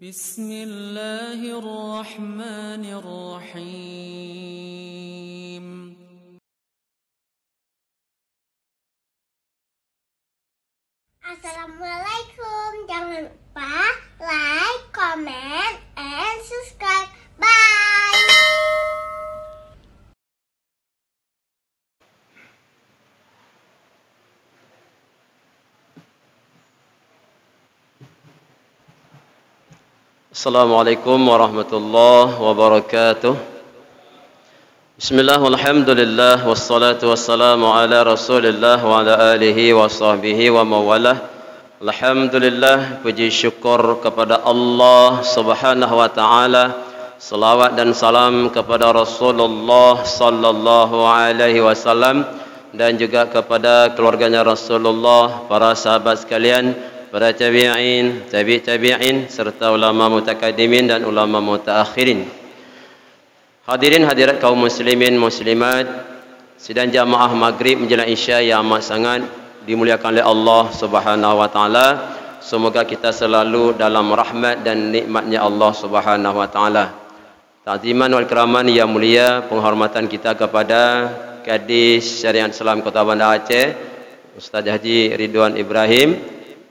بسم الله الرحمن الرحيم Assalamualaikum. Jangan lupa like, comment, and subscribe. Bye. Assalamualaikum warahmatullahi wabarakatuh. Bismillah walhamdulillah wassalatu wassalamu ala rasulillah wa ala alihi wa sahbihi wa mawalah. Alhamdulillah, puji syukur kepada Allah subhanahu wa ta'ala. Salawat dan salam kepada Rasulullah sallallahu alaihi wasallam dan juga kepada keluarganya Rasulullah, para sahabat sekalian, para tabi'in, tabi'in serta ulama mutakaddimin dan ulama mutaakhirin. Hadirin hadirat kaum muslimin muslimat, sidang jamaah maghrib menjelang isya yang amat sangat dimuliakan oleh Allah Subhanahu wa taala. Semoga kita selalu dalam rahmat dan nikmatnya Allah Subhanahu wa taala. Ta'ziman wal keraman yang mulia, penghormatan kita kepada Kadis Syariat Islam Kota Bandar Aceh, Ustaz Haji Ridwan Ibrahim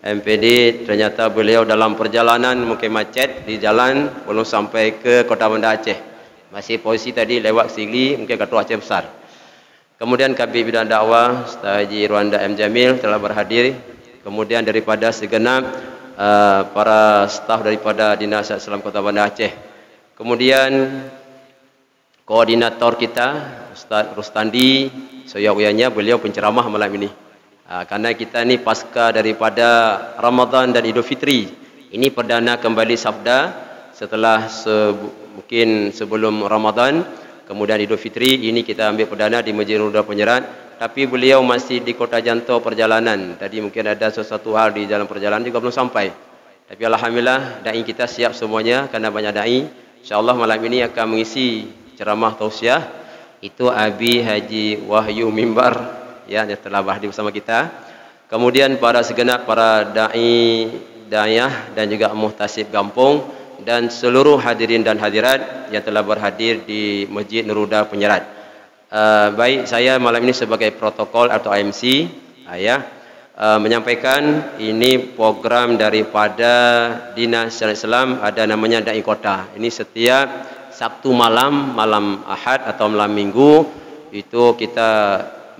MPD. Ternyata beliau dalam perjalanan mungkin macet di jalan, belum sampai ke Kota Bandar Aceh. Masih posisi tadi lewat Sigli, mungkin Ketua Aceh Besar. Kemudian Kabir Bidang Dakwah Ustaz Haji Rwanda M Jamil telah berhadir. Kemudian daripada segenap para staf daripada Dinas Islam Kota Bandar Aceh. Kemudian koordinator kita Ustaz Rustandi, seyogyanya beliau penceramah malam ini. Karena kita ni pasca daripada Ramadan dan Idul Fitri. Ini perdana kembali sabda setelah mungkin sebelum Ramadan, kemudian Idul Fitri. Ini kita ambil perdana di Masjid Nurul Penyerat. Tapi beliau masih di Kota Janto perjalanan. Tadi mungkin ada sesuatu hal di dalam perjalanan juga belum sampai. Tapi alhamdulillah dai kita siap semuanya kerana banyak dai. InsyaAllah malam ini akan mengisi ceramah tausiah. Itu Abi Haji Wahyu Mimbar yang telah berhadir bersama kita. Kemudian para segenap para dai, dayah dan juga muhtasib kampung dan seluruh hadirin dan hadirat yang telah berhadir di Masjid Nuruda Penyerat. Baik, saya malam ini sebagai protokol atau IMC menyampaikan ini program daripada Dinas Syariat Islam, ada namanya Dai Kota. Ini setiap Sabtu malam, malam Ahad atau malam Minggu, itu kita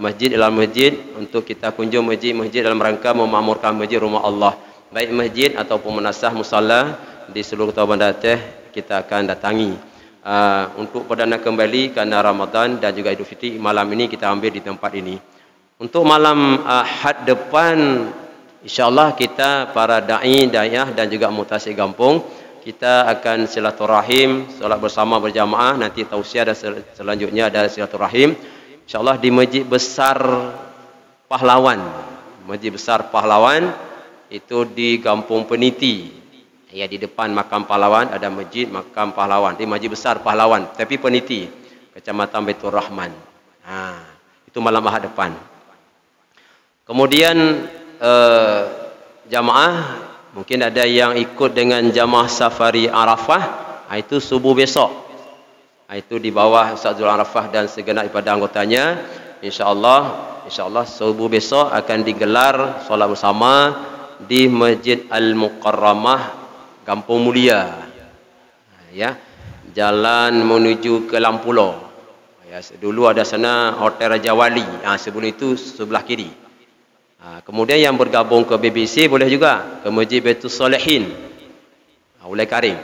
masjid dalam masjid untuk kita kunjung masjid-masjid dalam rangka memakmurkan masjid rumah Allah. Baik masjid ataupun menasah musalla di seluruh Kota Bandar Aceh kita akan datangi. Untuk perdana kembali kerana Ramadan dan juga Idul Fitri, malam ini kita ambil di tempat ini. Untuk malam Ahad depan, insyaAllah kita para da'i, dayah dan juga mutasik kampung, kita akan silaturahim, solat bersama berjamaah, nanti tausiah dan selanjutnya ada silaturahim. InsyaAllah di Masjid Besar Pahlawan. Masjid Besar Pahlawan itu di Kampung Peniti. Ya, di depan Makam Pahlawan ada Masjid Makam Pahlawan. Di Masjid Besar Pahlawan, tapi Peniti, Kecamatan Baitur Rahman. Itu malam Ahad depan. Kemudian jamaah, mungkin ada yang ikut dengan jamaah safari Arafah, itu subuh besok. Itu di bawah Ustaz Zul Arafah dan segenap daripada anggotanya. InsyaAllah subuh besok akan digelar solat bersama di Masjid Al-Mukarramah Kampung Mulia, ya, jalan menuju ke Lampulo. Ya, dulu ada sana Hotel Raja Wali, sebelum itu sebelah kiri. Kemudian yang bergabung ke BBC boleh juga ke Masjid Baitul Solehin, Ulai Karim.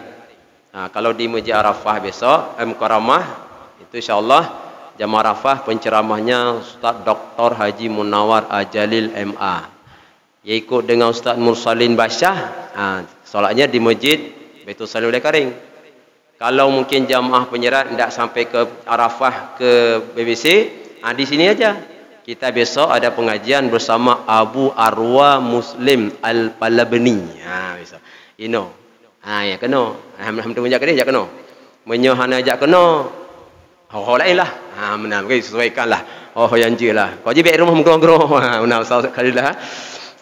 Kalau di Masjid Arafah besok, Mukarramah, itu insyaAllah jamaah Arafah penceramahnya Ustaz Dr. Haji Munawar Ajalil MA. Ia ikut dengan Ustaz Mursalin Basyah. Solatnya di Masjid Baitul Solehin Ulai Karim. Kalau mungkin jamaah penyerat tidak sampai ke Arafah ke BBC, di sini aja. Kita besok ada pengajian bersama Abu Arwa Muslim Al-Palabni. Besok. Ya kena. Alhamdulillah dia ajak kena. Menyohan ajak kena. Lain lah. Benar. Sesuaikanlah. Yang je lah. Kau je baik rumah menggerong-gerong. Benar. Alhamdulillah.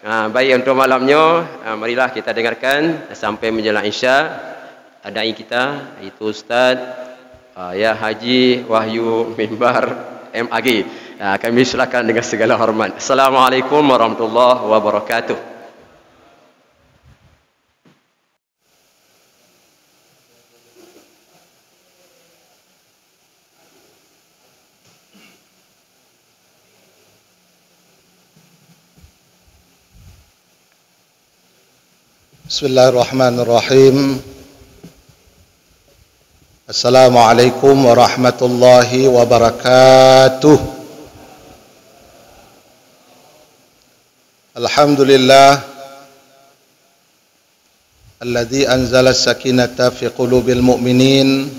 Baik untuk malamnya, marilah kita dengarkan sampai menjelang Isya dai kita, iaitu Ustaz Ya Haji Wahyu Mimbar MAG. Kami silakan dengan segala hormat. Assalamualaikum warahmatullahi wabarakatuh. Bismillahirrahmanirrahim. Assalamualaikum warahmatullahi wabarakatuh. Alhamdulillah alladzi anzala as-sakinata fi qulubil mu'minin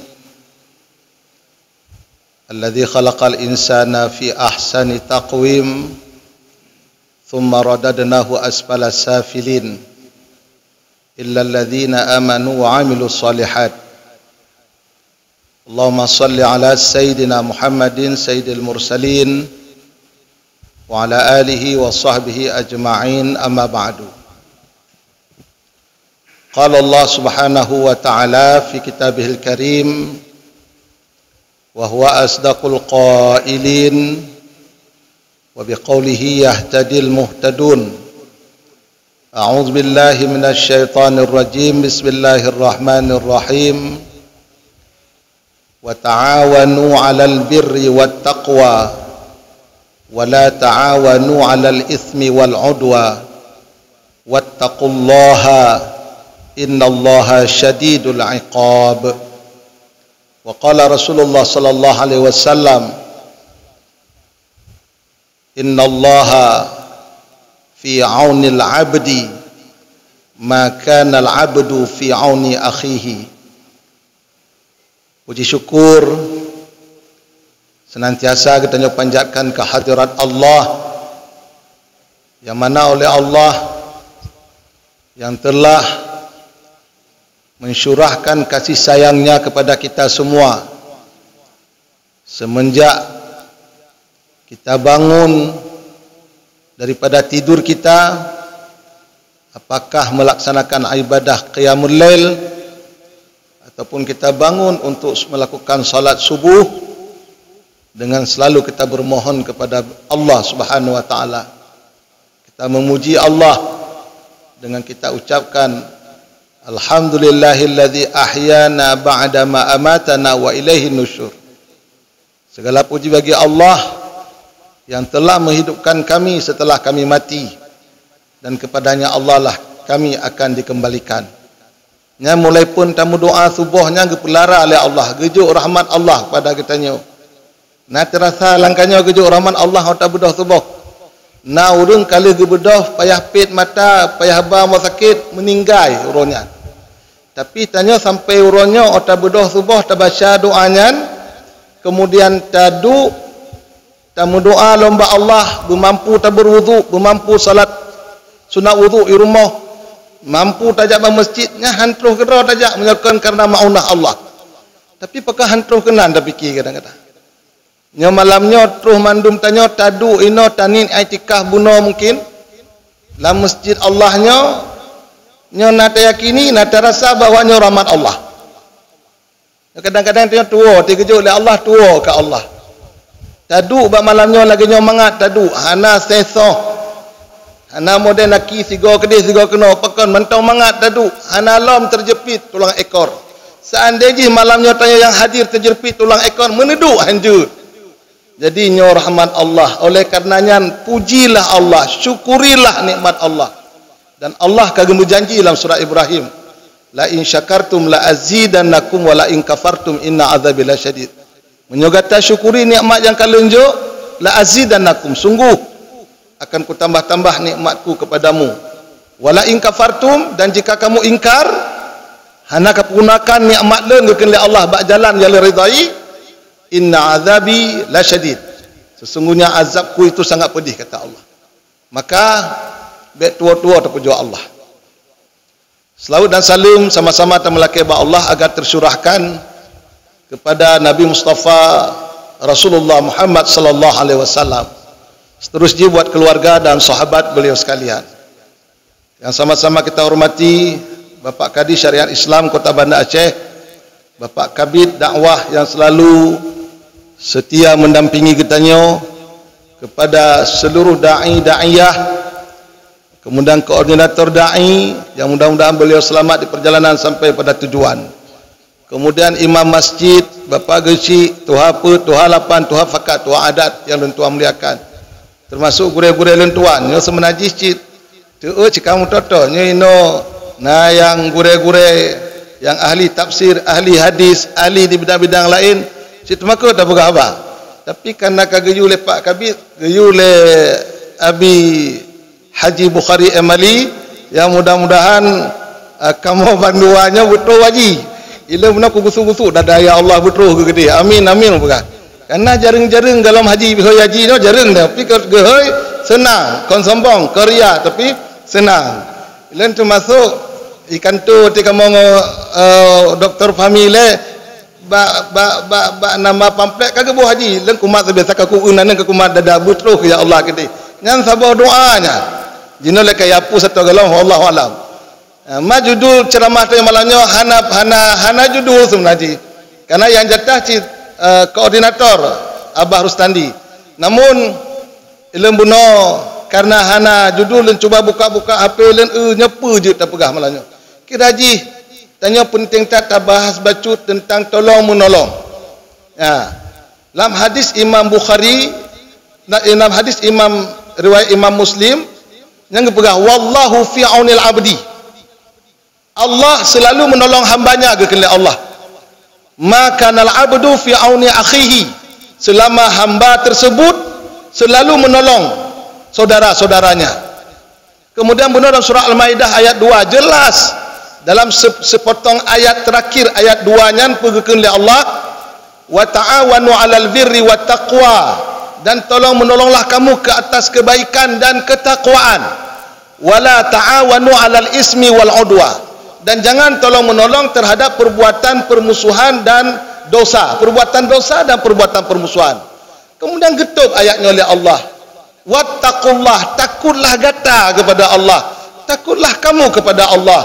alladzi khalaqal insana fi ahsani taqwim thumma radadnahu asfala safilin illa alladhina amanu wa 'amilus shalihat. Allahumma shalli ala sayyidina Muhammadin sayyidil mursalin wa ala alihi wa sahbihi ajma'in, amma ba'du. Qala Allah subhanahu wa ta'ala fi kitabihil karim wa huwa asdaqul qailin wa biqaulihi yahtadil muhtadun. أعوذ بالله من الشيطان الرجيم. بسم الله الرحمن الرحيم. وتعاونوا على البر والتقوى ولا تعاونوا على الإثم والعدوان واتقوا الله إن الله شديد العقاب. وقال رسول الله صلى الله عليه وسلم إن الله fi aunil abdi ma kana al abdu fi auni akhihi. Puji syukur senantiasa kita panjatkan kehadirat Allah, yang mana oleh Allah yang telah mensyurahkan kasih sayangnya kepada kita semua semenjak kita bangun daripada tidur kita, apakah melaksanakan ibadah qiyamul lail ataupun kita bangun untuk melakukan salat subuh, dengan selalu kita bermohon kepada Allah Subhanahu wa taala. Kita memuji Allah dengan kita ucapkan alhamdulillahilladzi ahyana ba'da ma amatana wa ilaihin nusyur. Segala puji bagi Allah yang telah menghidupkan kami setelah kami mati, dan kepadanya Allah lah kami akan dikembalikan. Nya mulai pun tamu doa subuhnya gepelara oleh Allah, gejuk rahmat Allah pada kitanya. Na terasa langkahnya gejuk rahmat Allah ota bedah subuh. Na urang kali gebedah payah pit mata, payah ba mau sakit meninggai uronya. Tapi tanya sampai uronya ota bedah subuh tabaca doanya, kemudian tadu tamu doa lomba Allah, bermampu tak berwudu, bermampu salat sunat wudu di rumah, mampu tajak ke masjidnya, hantruh kena tajak menyerahkan karena ma'unah Allah. Tapi apakah hantruh kena anda fikir kadang-kadang. Nya malamnya terus mandum tanya tadu ino tanin aitikah buno mungkin dalam masjid Allahnya, nya nata yakini, nata rasa bahawa nya rahmat Allah. Kadang-kadang tanya tua, dikejut oleh Allah, tua ke Allah. Tadu bak malamnya lagi nyo mangat tadu hana seso hana model laki sigo kedih sigo kena pakon mentau mangat tadu hana lom terjepit tulang ekor. Seandainya malamnya tanya yang hadir terjepit tulang ekor meneduk hanjur. Jadi nyo rahmat Allah. Oleh karenanya pujilah Allah, syukurilah nikmat Allah. Dan Allah kagak berjanji dalam surah Ibrahim, la in syakartum la azidannakum wa la in kafartum inna azabi lasyadid. Menyogata syukuri nikmat yang kalian unjuk, la azidannakum, sungguh akan ku tambah-tambah nikmatku kepadamu. Wala in kafartum, dan jika kamu ingkar, hana kepunakan nikmat leun keun Allah bak jalan yang ridai, inna azabi lasyadid. Sesungguhnya azabku itu sangat pedih, kata Allah. Maka bet tua-tua terpuji Allah. Selawat dan salam sama-sama termelaki kepada Allah agar tersyurahkan kepada Nabi Mustafa Rasulullah Muhammad sallallahu alaihi wasallam, seterusnya buat keluarga dan sahabat beliau sekalian yang sama-sama kita hormati Bapak Kadi Syariat Islam Kota Banda Aceh, Bapak Kabid dakwah yang selalu setia mendampingi kitanya, kepada seluruh dai-daiyah, kemudian koordinator dai yang mudah-mudahan beliau selamat di perjalanan sampai pada tujuan. Kemudian imam masjid, Bapak Geci, Tuha Pe, Tuha Lapan, Tuha Fakat, Tuha Adat yang lentuan muliakan. Termasuk gure-gure lentuan, nyo semenajis cit. Tu kamu toto, nyo ino nah yang gure-gure yang ahli tafsir, ahli hadis, ahli di bidang-bidang lain, cit mako tak berapa apa. Tapi karena kageyu le Pak Kabid, geyu le Abi Haji Bukhari Emali, yang mudah-mudahan kamu banduannya betul haji. Ila muna ku gusu-gusu dah daya Allah betul ke gede. Amin amin bukan. Karena jaring-jaring dalam haji bihoy haji no jaring dah. Tapi gehoy senang, kon sombong, korea tapi senang. Ila tu masuk ikan tu ketika mau doktor famile ba nama pamflet kagak buah haji. Len kumat biasa kaku unan ke kumat dada betul ke ya Allah gede. Nyan sabar doanya. Jinole kaya pu satu galau wallahu alam. Judul ceramah tu yang malangnya hana judul sebenarnya. Karena yang jatah koordinator Abah Rustandi. Namun ilmu buno karena hana judul dan cuba buka-buka HP len nyepu je tak pegah malangnya. Kiraji tanya penting tak bahas bacut tentang tolong menolong. Ya. Dalam hadis Imam Bukhari, dalam hadis riwayat Imam Muslim yang pegah wallahu fi aunil abdi. Allah selalu menolong hambanya kepada Allah. Maka nal abdu fi auni akhihi, selama hamba tersebut selalu menolong saudara-saudaranya. Kemudian benar dalam surah Al-Maidah ayat 2 jelas dalam sepotong ayat terakhir ayat 2-nya pergikan oleh Allah, wa ta'awanu 'alal birri wat taqwa, dan tolong menolonglah kamu ke atas kebaikan dan ketakwaan. Wala ta'awanu 'alal ismi wal 'udwa, dan jangan tolong menolong terhadap perbuatan permusuhan dan dosa, perbuatan dosa dan perbuatan permusuhan. Kemudian getuk ayatnya oleh Allah, wattaqullah, takutlah gata kepada Allah, takutlah kamu kepada Allah,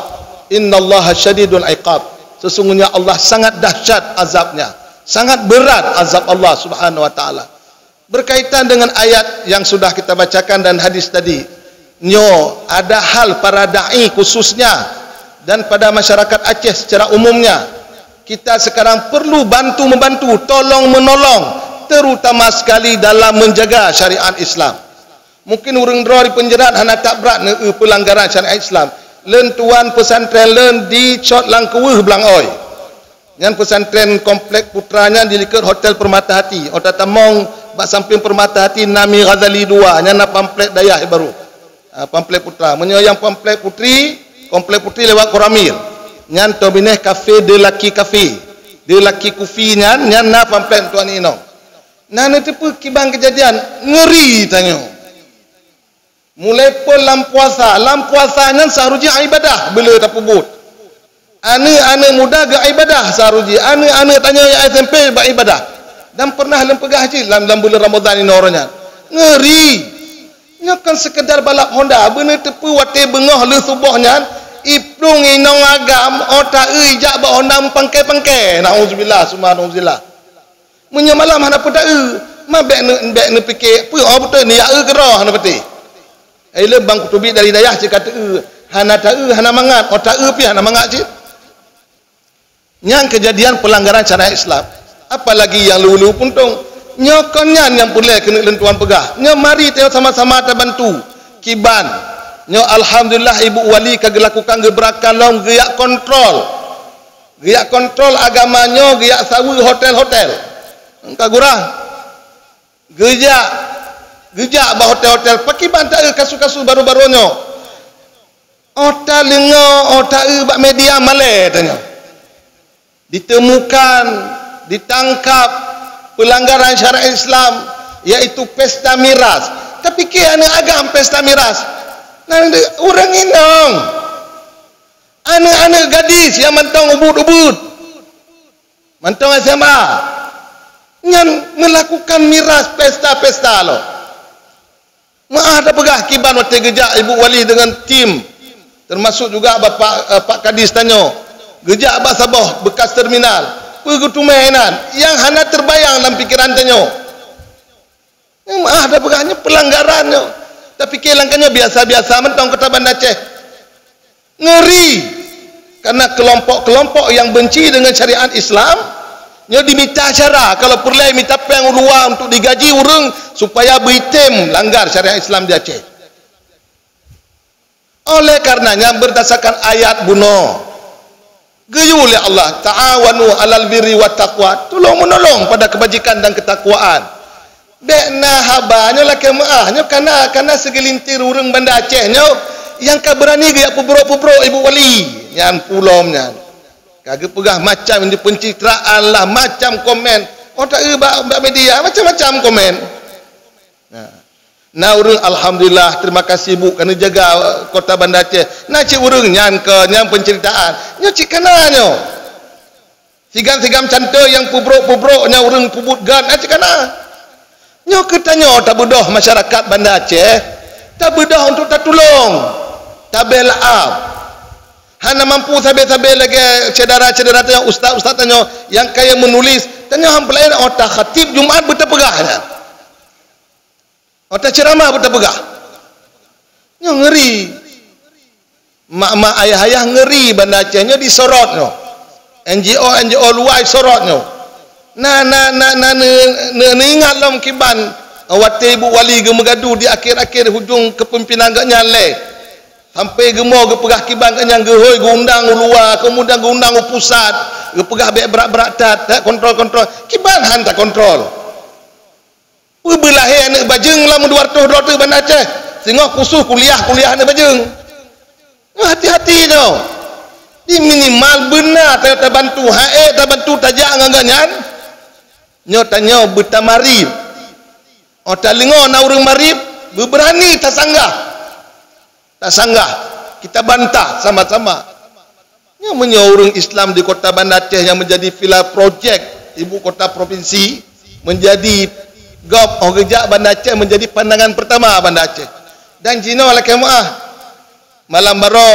innallaha syadidul iqab, sesungguhnya Allah sangat dahsyat azabnya, sangat berat azab Allah Subhanahu wa taala. Berkaitan dengan ayat yang sudah kita bacakan dan hadis tadi, nyo ada hal para dai khususnya dan pada masyarakat Aceh secara umumnya, kita sekarang perlu bantu-membantu, tolong-menolong, terutama sekali dalam menjaga syariat Islam. Mungkin urang dro di penjerat hana tak berat pelanggaran syariat Islam. Len tuan pesantren len di Cot Langkeweh belang oi. Yang pesantren komplek putranya di likur Hotel Permata Hati. Otak tamong bak samping Permata Hati Nami Ghazali 2, nyana pamflet dayah baru. Pamflet putra. Menyayang pamflet putri, komplek putri lewat Koramil. Nyan to bineh kafe de laki kafe. De laki kufi nyan na pamflet tuan ino. Nah nanti pun kibang kejadian ngeri tanya. Mulai pun lam puasa nyan saharuji ibadah bila tak pubut. Ane muda ga ibadah saharuji. Ane tanya ya SMP ba ibadah. Dan pernah lem pegah haji dalam bulan Ramadan ini orangnya. Ngeri. Nyakan sekedar balap Honda bener tepu wate bengah le subuhnya iplung inong agam otak jak ba Honda pangkai-pangkai naudzubillah subhanallah munya malam hana pada ma bek ne fikir apa betul ni ya gerah hana peti le bang kutubi dari dayah cik kata hana ta hana mangat otak pi hana mangat cik nyang kejadian pelanggaran syariat Islam apalagi yang lulu puntung nyokonnya yang boleh kena lentuan pegah nyo mari tengok sama-sama kita bantu kiban nyo alhamdulillah ibu wali kagak lakukan gebrakan long giak kontrol agamanya giak sawi hotel engkau gurang gejak bah hotel pakiban tak kasu-kasu baru-barunya otak lengo otak bak media malai tanya ditemukan ditangkap pelanggaran syariat Islam yaitu pesta miras. Tapi ke anak agam pesta miras. Orang inong. Anak-anak gadis yang mantong ubud-ubud. Mantong SMA. Yang melakukan miras pesta-pesta lo. Maaf dah pegah kiban waktu gejak ibu wali dengan tim Termasuk juga Pak Kadis tanya, gejak Abah Sabah bekas terminal, pergi tumainan yang hana terbayang dalam pikiran tanya. Ada pegahnya pelanggarannya. Tapi kelangkannya biasa-biasa mentong Kota Banda Aceh. Ngeri. Karena kelompok-kelompok yang benci dengan syariat Islam, nya diminta cara kalau perlu minta peng luar untuk digaji orang supaya beritim langgar syariat Islam di Aceh. Oleh karenanya berdasarkan ayat bunuh, geyu oleh Allah, ta'awanu alal birri wat taqwa, tolong menolong pada kebajikan dan ketakwaan. Bekna habanya lah kemaahnya karena segelintir orang Banda Aceh nya yang ka berani gaya pubrok-pubrok ibu wali yang pulomnya. Kagak pegah macam ini pencitraan lah, macam komen. Oh tak mbak media macam-macam komen. Nah urang alhamdulillah terima kasih Bu kerana jaga Kota Banda Aceh. Nah cik urang nyan penceritaan. Nya cik kananya. Sigam-sigam cantik yang pubrok-pubroknya urang pubut gan cik kana. Nya ketanya tak bedah masyarakat Banda Aceh. Tak bedah untuk tak tolong. Tak bela up. Hana mampu sabe-sabe lagi cedera-cedera tanya ustaz-ustaz tanya yang kaya menulis tanya hang pelayan otak khatib Jumaat bertepegahnya. Otak ceramah bertepegah. Nya ngeri. Mak-mak ayah-ayah ngeri Banda Acehnya disorotnya. NGO luar sorotnya. Nah ingat lom kiban awati ibu wali gemegadu di akhir-akhir hujung kepimpinan gak nyale. Sampai gemau gepegah kiban kenyang gehoi gundang luar, kemudian gundang pusat, gepegah berat-berat tat, kontrol kiban hantar kontrol. Belahe anak bajeng lah menduartuh Banda Aceh. Sehingga khusus kuliah anak bajeng. Hati-hati tau. Di minimal benar tak bantu hae, tak bantu tajak nganganyan. Nyo tanya bertamarib. Oh tak lengo na urang marib, berani tak sanggah. Tak sanggah, kita bantah sama-sama. Yang menyorong Islam di Kota Banda Aceh yang menjadi villa projek ibu kota provinsi, menjadi gop gejak Banda Aceh menjadi pandangan pertama Banda Aceh. Dan jino oleh kemaah malam baro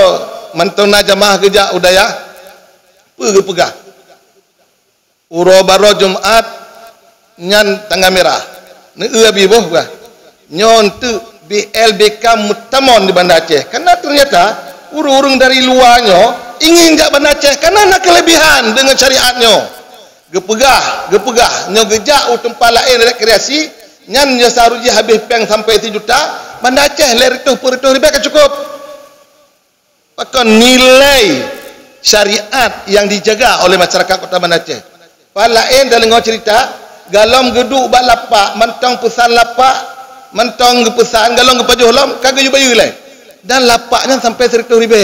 mantona jamaah gejak udaya pegah. Uro baro Jumaat nyan tangga merah. Ne abi boh gua. Nyon tu BLBK mutamon di Banda Aceh. Karena ternyata urung-urung dari luarnya ingin jak Banda Aceh karena nak kelebihan dengan syariatnya. Gepegah nyo gejak tempat lain rekreasi nyan nya saruji habis peng sampai 3 juta. Banda Aceh lerituh perituh ribe cukup. Maka nilai syariat yang dijaga oleh masyarakat Kota Banda Aceh. Pak lain dalam cerita galom geduk bak lapak mentong pesan lapak mentong gepesan galong gepajuh lam kagak bayu le dan lapaknya sampai 100 ribu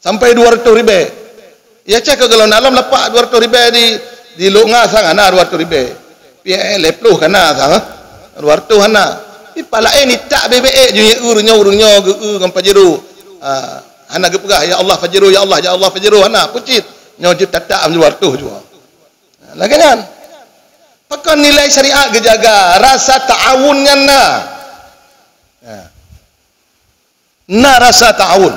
sampai 200 ribu ya cek kalau dalam lapak 200 ribu di lunga sang ana 200 ribu pia lepluh kana sang 200 ana di palae ni tak bebe je urunyo ge pajeru ana gepegah ya Allah fajiru ya Allah fajiru ana pucit nyo je tatak 200 juga lagi kan. Maka nilai syariat dijaga, rasa ta'awunnya rasa ta'awun.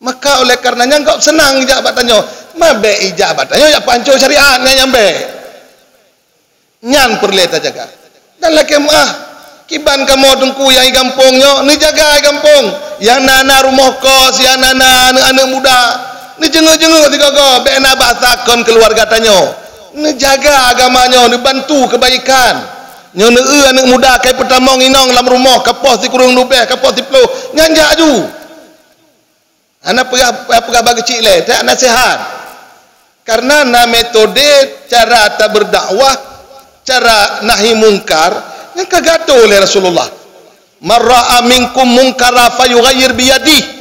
Maka oleh karenanya engkau senang ijabat tanya, mabe ijabat tanya ya panco syariatnya nyambe. Nyan perlu kita jaga. Dan laki kiban kamu tungku yang gampungnya, ni jaga gampung. Yang nana rumah kos, yang nana anak muda. Ni jenguk-jenguk tiga-tiga bena bahasakon keluarga tanyo. Ni jaga agamanya, ni bantu kebaikan. Nyo ne anak muda kai pertama nginong dalam rumah kapos di kurung lubeh, kapos di peluh, nyanjak ju. Anak pegah bagi cik le, tak nasihat. Karena na metode cara tak berdakwah, cara nahi mungkar yang kagato oleh Rasulullah. Marra'a minkum munkara fayughayyir biyadihi.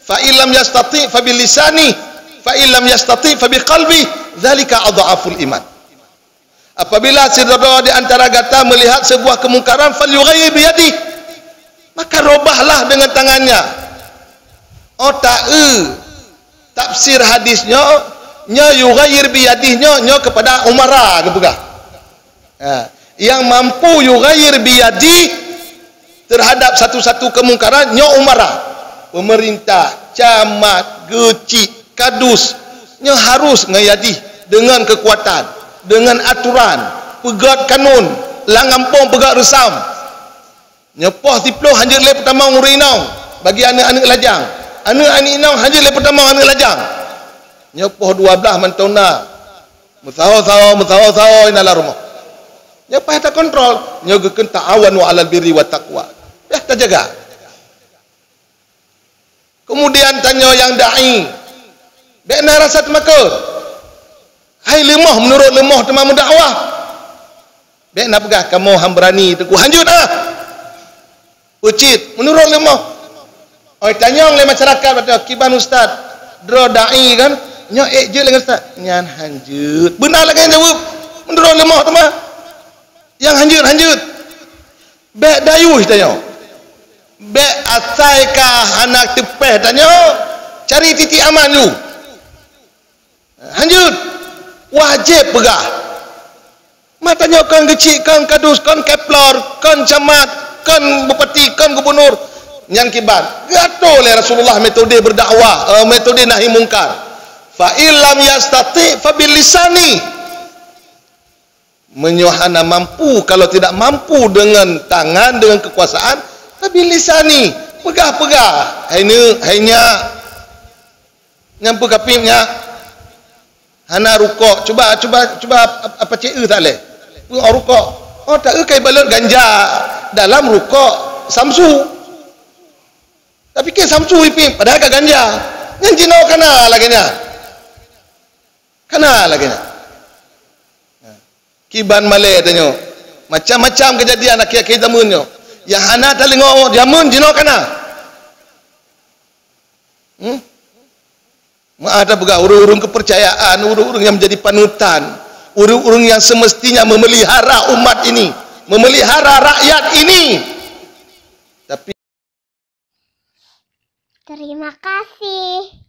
Fa illam yastati fa bil lisani fa illam yastati fa bi qalbi dzalika adhaful iman. Apabila saudara di antara kata melihat sebuah kemungkaran falyughayyir bi yadi, maka robahlah dengan tangannya. Tafsir hadisnya nya yughayyir bi yadinya nya kepada umara kepegah. Yang mampu yughayyir bi yadi terhadap satu-satu kemungkaran, nya umarah. Pemerintah, camat, gecik, kadus, nya harus ngayadi dengan kekuatan, dengan aturan, pegat kanun, langampong pegat resam. Nya poh tiploh hanjir le pertama ngurinau bagi anak-anak lajang. Anak-anak inau hanjir le pertama anak lajang. Nya poh 12 mantona. Musawa inala rumah. Nya payah tak kontrol, nya geken ta'awanu 'alal birri wat taqwa. Ya tak jaga. Kemudian tanya yang dai. Bekna rasa temakut. Hai lemah menurut lemah teman mendakwah. Bekna pegah kamu ham berani teku hanjut ah. Ucit menurut lemah. Oi tanya oleh masyarakat kata kiban ustaz, dro dai kan, nya je dengan ustaz. Nyan hanjut. Benar lagi jawab. Menurut lemah teman. Yang hanjut. Bek dayuh tanya. Bek asaikah anak tepeh tanya. Cari titik aman dulu. Hanjut. Wajib pegah. Matanya kan kecil, kan kadus, kan keplor, kan camat, kan bupati, kan gubernur. Yang kibar. Gato oleh Rasulullah metode berdakwah, metode nahi mungkar. Fa illam yastati fa bil lisani. Menyohana mampu, kalau tidak mampu dengan tangan, dengan kekuasaan, fa bil lisani. Pegah-pegah. Hainya nyampu kapimnya. Hana rukuk. Cuba apa cik tak leh. Rukuk. Oh tak kai balut ganja dalam rukuk samsu. Tapi ke samsu ipim padahal ke ganja. Yang jino kana laginya. Kana laginya. Kiban Malay tanya. Macam-macam kejadian akhir-akhir zamannya. Yang hana talingok jamun jino kana. Ada pegah urung-urung kepercayaan, urung-urung yang menjadi panutan, urung-urung yang semestinya memelihara umat ini, memelihara rakyat ini. Tapi terima kasih.